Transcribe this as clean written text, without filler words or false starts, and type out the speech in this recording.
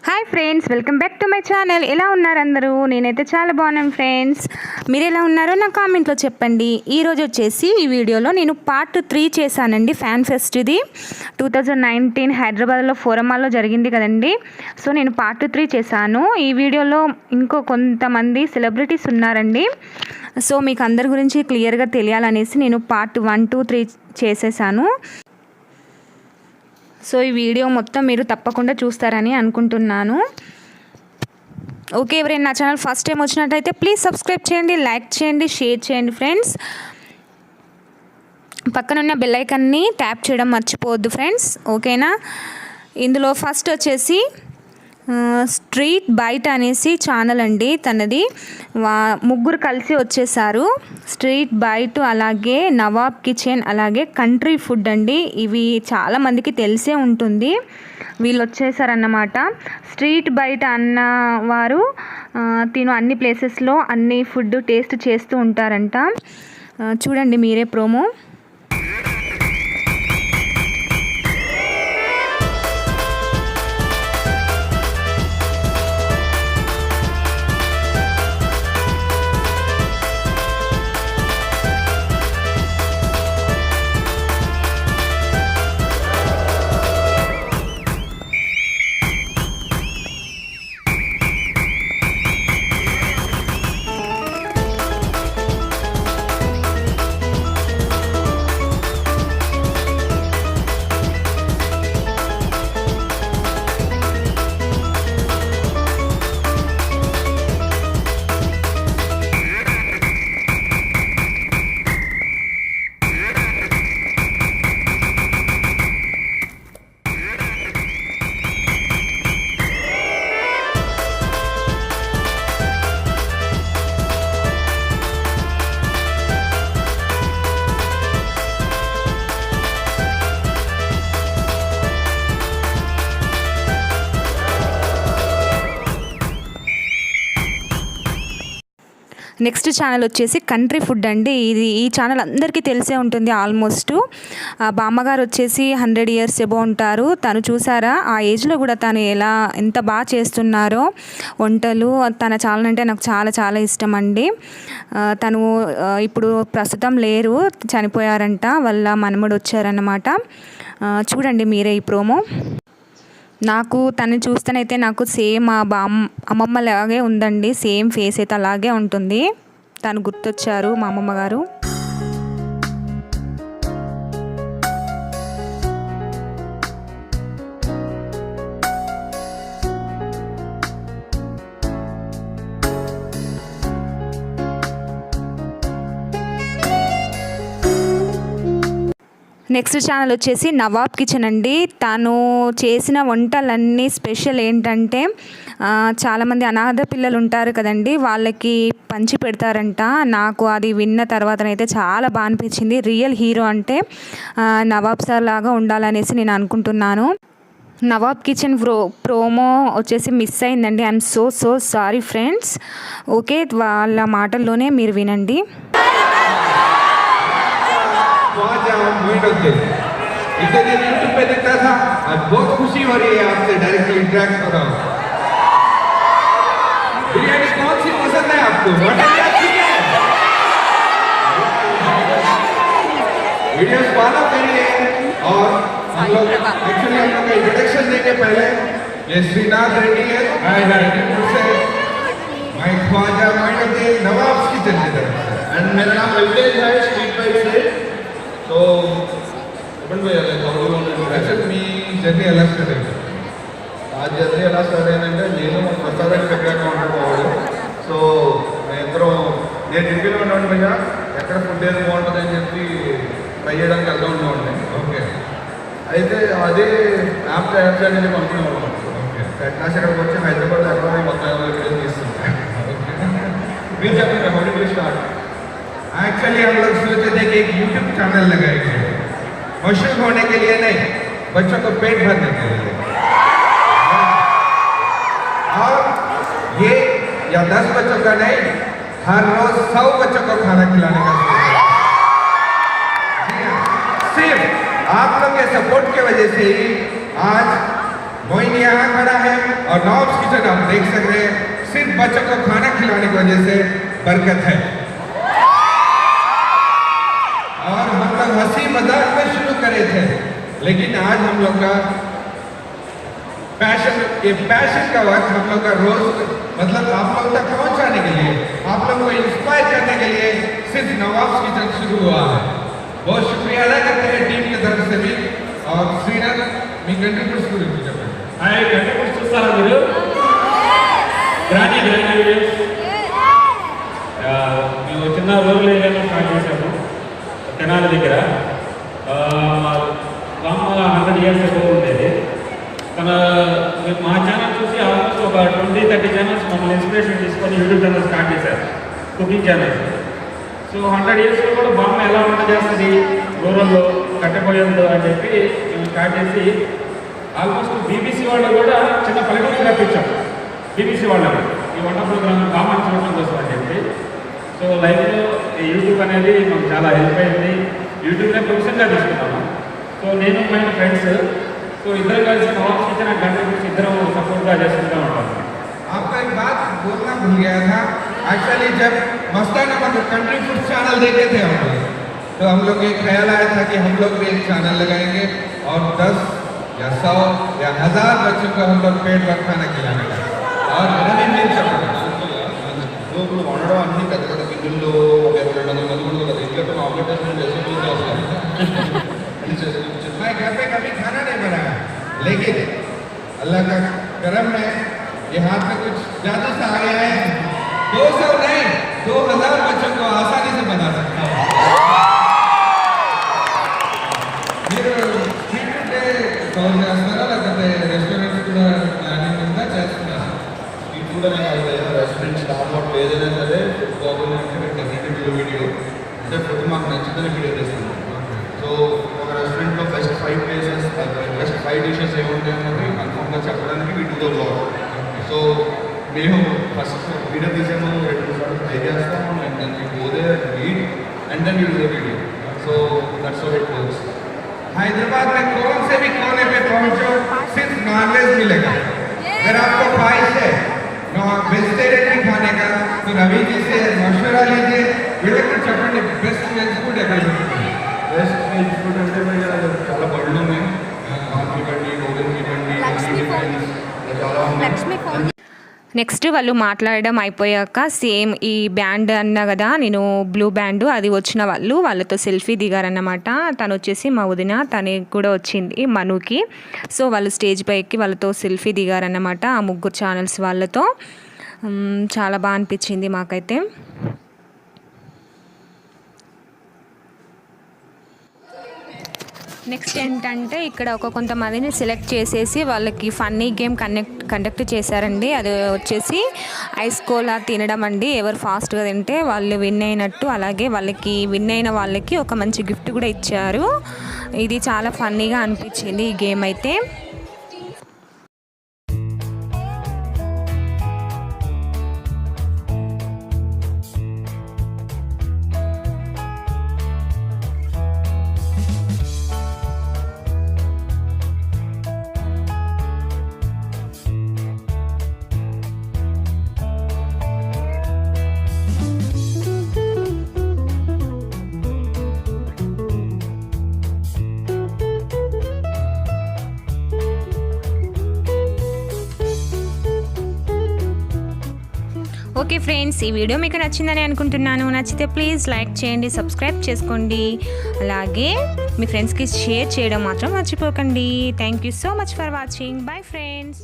Hi friends, welcome back to my channel. ఎలా ఉన్నారు అందరూ? నేనైతే చాలా బాగున్నాను ఫ్రెండ్స్. మీరు ఎలా ఉన్నారో నా కామెంట్లో చెప్పండి. ఈరోజు వచ్చేసి ఈ వీడియోలో నేను పార్ట్ 3 చేశానండి. ఫ్యాన్ ఫెస్ట్ ఇది 2019 హైదరాబాద్లో ఫోరమాల్లో జరిగింది కదండి. సో నేను పార్ట్ 3 చేశాను. ఈ వీడియోలో ఇంకో కొంతమంది సెలబ్రిటీస్ ఉన్నారండి. సో మీకు అందరి గురించి క్లియర్గా తెలియాలనేసి నేను పార్ట్ 1, 2, 3 చేసేసాను. సో ఈ వీడియో మొత్తం మీరు తప్పకుండా చూస్తారని అనుకుంటున్నాను. ఓకే, ఎవరైనా నా ఛానల్ ఫస్ట్ టైం వచ్చినట్టయితే ప్లీజ్ సబ్స్క్రైబ్ చేయండి, లైక్ చేయండి, షేర్ చేయండి ఫ్రెండ్స్. పక్కనున్న బెల్ ఐకాన్ని ట్యాప్ చేయడం మర్చిపోవద్దు ఫ్రెండ్స్, ఓకేనా. ఇందులో ఫస్ట్ వచ్చేసి స్ట్రీట్ బైట్ అనేసి ఛానల్ అండి తనది. ముగ్గురు కలిసి వచ్చేసారు. స్ట్రీట్ బైట్, అలాగే నవాబ్ కిచెన్, అలాగే కంట్రీ ఫుడ్ అండి. ఇవి చాలామందికి తెలిసే ఉంటుంది. వీళ్ళు వచ్చేసారన్నమాట. స్ట్రీట్ బైట్ అన్నవారు తిను అన్ని ప్లేసెస్లో అన్ని ఫుడ్ టేస్ట్ చేస్తూ ఉంటారంట. చూడండి మీరే ప్రోమో. నెక్స్ట్ ఛానల్ వచ్చేసి కంట్రీ ఫుడ్ అండి. ఈ ఛానల్ అందరికీ తెలిసే ఉంటుంది ఆల్మోస్ట్. బామ్మగారు వచ్చేసి 100 ఇయర్స్ ఎబో ఉంటారు. తను చూసారా, ఆ ఏజ్లో కూడా తను ఎంత బాగా చేస్తున్నారో వంటలు. తన ఛానల్ అంటే నాకు చాలా చాలా ఇష్టం అండి. తను ఇప్పుడు ప్రస్తుతం లేరు, చనిపోయారంట. వాళ్ళ మనముడు వచ్చారన్నమాట. చూడండి మీరే ఈ ప్రోమో. నాకు తను చూస్తేనైతే నాకు సేమ్ మా అమ్మమ్మ లాగే ఉందండి. సేమ్ ఫేస్ అయితే అలాగే ఉంటుంది. తను గుర్తొచ్చారు మా అమ్మమ్మ గారు. నెక్స్ట్ ఛానల్ వచ్చేసి నవాబ్ కిచెన్ అండి. తను చేసిన వంటలన్నీ స్పెషల్ ఏంటంటే, చాలామంది అనాథ పిల్లలు ఉంటారు కదండి, వాళ్ళకి పంచి పెడతారంట. నాకు అది విన్న తర్వాతనైతే చాలా బాగా అనిపించింది. రియల్ హీరో అంటే నవాబ్ సార్ లాగా ఉండాలనేసి నేను అనుకుంటున్నాను. నవాబ్ కిచెన్ ప్రోమో వచ్చేసి మిస్ అయిందండి. I'm so sorry friends. Okay, వాళ్ళ మాటల్లోనే మీరు వినండి. इसे दिन यूट्यूब पे देखता था, आज बहुत खुशी हो रही है आपसे डायरेक्टली इंटरेक्ट कर रहा हूँ. बिरयानी कौन सी पसंद है आपको? मटन या चिकन? वीडियोस फॉलो करिए. और हम लोग एक्चुअली हम लोग का इंट्रोडक्शन देंगे. पहले ये श्रीनाथ रेड्डी है, से मैं ख्वाजा मोइनुद्दीन नवाब किचन की तरफ से, एंड मेरा नाम अल्टेज है स्ट्रीट बाइट से. तो अपन भाई యాక్చువల్లీ మీ జర్నీ ఎలా స్టార్ట్ అయింది? ఆ జర్నీ ఎలా స్టార్ట్ అయిందంటే, నేను రెస్టారెంట్ పెట్టాక ఉండకపోవడం. సో నేను ఇంటిలో ఉండేవాడిని భయ్యా. ఎక్కడ ఫుడ్ ఏది బాగుంటుంది అని చెప్పి ట్రై చేయడానికి వెళ్తూ ఉండేవాడిని. ఓకే, అయితే అదే యాప్ తయారు చేయడానికి అనుకునేవాళ్ళం. ఓకే, క్లాస్ ఎక్కడికి వచ్చి హైదరాబాద్ ఎక్కడ మొత్తం వీడియోస్ తీస్తున్నాం. మీరు చెప్పండి, how did you start? Actually हम लोग सोचे थे कि एक यूट्यूब चैनल लगाएंगे, मशहूर होने के लिए नहीं, बच्चों को पेट भरने के लिए. और ये या 10 बच्चों का नहीं, हर रोज 100 बच्चों को खाना खिलाने का सिर्फ आप लोग के सपोर्ट की वजह से ही आज मोइन यहाँ खड़ा है और नवाब्स किचन आप देख सक रहे हैं, सिर्फ बच्चों को खाना खिलाने की वजह से बरकत है। और हम लोग हंसी मजाक में शुरू करे थे, लेकिन आज हम लोग का पैशन का वक्त हम लोग का रोज मतलब आप लोग तक पहुंचाने के लिए, आप लोग को इंस्पायर करने के लिए सिर्फ नवाब्स किचन शुरू हुआ है। बहुत शुक्रिया अदा करते हैं टीम की तरफ से भी। और श्रीनाथ మీ కంట్రిబ్యూట్స్ గురించి చెప్పండి। హాయ్ కంట్రిబ్యూట్స్ చూస్తారా మీరు? గ్రాండ్ వీడియోస్ మేము చిన్న రూరల్ ఏరియాలో స్టార్ట్ చేసాము తెనాలి దగ్గర. బామ్మ 100 years ago ఉండేది. మా ఛానల్ చూసి ఆల్మోస్ట్ ఒక 20-30 ఛానల్స్ మమ్మల్ని ఇన్స్పిరేషన్ తీసుకొని యూట్యూబ్ ఛానల్ స్టార్ట్ చేశారు, కుకింగ్ ఛానల్స్. సో 100 yearsలో కూడా బామ్మ ఎలా వంట చేస్తుంది రూరల్లో కట్టెపోయేందు అని చెప్పి మేము స్టార్ట్ చేసి ఆల్మోస్ట్ బీబీసీ వాళ్ళు కూడా చిన్న పల్లెటూరు రప్పించాం. బీబీసీ వాళ్ళని ఈ వంట ప్రోగ్రామ్ బామ్మని చూడటం కోసం అని చెప్పి. సో లైఫ్లో యూట్యూబ్ అనేది మాకు చాలా హెల్ప్ అయింది. యూట్యూబ్నే ప్రొఫెషన్గా తీసుకున్నాము. సో నేను మై ఫ్రెండ్స్ तो इधर का नवाब्स किचन कंट्रीब्यूट इधर सपोर्ट का जैसे आपका एक बात बोलना भूल गया था। एक्चुअली जब मस्ताना मतलब कंट्री फूड चैनल देखे थे हम लोग, तो हम लोग एक ख्याल आया था कि हम लोग भी एक चैनल लगाएंगे और 10 या 100 या 1000 बच्चों को हम लोग पेट भर खाना खिलाने का। और रनिंग नहीं चल रहा ఇప్పుడు వండడం అన్ని పెద్ద పెద్ద గిన్నెల్లో 200 మంది కూడా ఇంట్లో ఆమ్లెట్ मैं घर पे कभी खाना नहीं बनाया, लेकिन अल्लाह का करम में ये हाथ में कुछ जादू सा आ गया है। 200 नहीं 2000 बच्चों को आसानी से बना सकता हूँ। మీరు స్ట్రీట్ ఉంటే కవర్ చేస్తారా లేకపోతే రెస్టారెంట్స్ కూడా ప్లానింగ్ ఉందా చేస్తున్నారా? స్ట్రీట్ కూడా రెస్టారెంట్ స్టార్ హోటల్ ఏదైనా సరే బాగుంది అంటే డెఫినెట్లీ వీడియో అంటే ఫుడ్ మాకు నచ్చుతుంది వీడియో చేస్తున్నాం. సో ఒక రెస్టారెంట్లో బెస్ట్ 5 ప్లేసెస్ బెస్ట్ 5 డిషెస్ ఏముంటాయి అన్నది కన్ఫర్మ్గా చెప్పడానికి వీటితో బ్లాగ్. సో మేము ఫస్ట్ వీడియో తీసాము 2 సార్లు ట్రై చేస్తాము and then we go there read and then you do the video. So that's how it works. Hyderabad में कौन से भी कोने पे पहुंचो सिर्फ नॉनवेज मिलेगा। अगर आपको ख्वाहिश है वेजिटेरियन भी खाने का तो रवि जी से मशवरा लीजिए। వీళ్ళకి చెప్పండి బెస్ట్ వెజ్ ఫుడ్ ఎక్కడ దొరుకుతుంది? బెస్ట్ వెజ్ ఫుడ్ అంటే చాలా బళ్ళు ఉన్నాయి, కాఫీ బండి, గోధుమ బండి, చాలా ఉన్నాయి. నెక్స్ట్ వాళ్ళు మాట్లాడడం అయిపోయాక సేమ్ ఈ బ్యాండ్ అన్నా కదా నేను బ్లూ బ్యాండ్ అది వచ్చిన వాళ్ళతో సెల్ఫీ దిగారన్నమాట. తను వచ్చేసి మా వదిన, తనకి కూడా వచ్చింది మనుకి. సో వాళ్ళు స్టేజ్ పైకి వాళ్ళతో సెల్ఫీ దిగారన్నమాట ఆ 3 ఛానల్స్ వాళ్ళతో. చాలా బాగా అనిపించింది మాకైతే. నెక్స్ట్ ఏంటంటే ఇక్కడ కొంతమందిని సెలెక్ట్ చేసేసి వాళ్ళకి ఫన్నీ గేమ్ కండక్ట్ చేశారండి. అది వచ్చేసి ఐస్ కోలా తినడం అండి. ఎవరు ఫాస్ట్గా తింటే వాళ్ళు విన్ అయినట్టు. అలాగే వాళ్ళకి విన్ అయిన వాళ్ళకి ఒక మంచి గిఫ్ట్ కూడా ఇచ్చారు. ఇది చాలా ఫన్నీగా అనిపించింది ఈ గేమ్ అయితే. ఓకే ఫ్రెండ్స్, ఈ వీడియో మీకు నచ్చిందని అనుకుంటున్నాను. నచ్చితే ప్లీజ్ లైక్ చేయండి, సబ్స్క్రైబ్ చేసుకోండి, అలాగే మీ ఫ్రెండ్స్కి షేర్ చేయడం మాత్రం మర్చిపోకండి. Thank you so much for watching. Bye friends.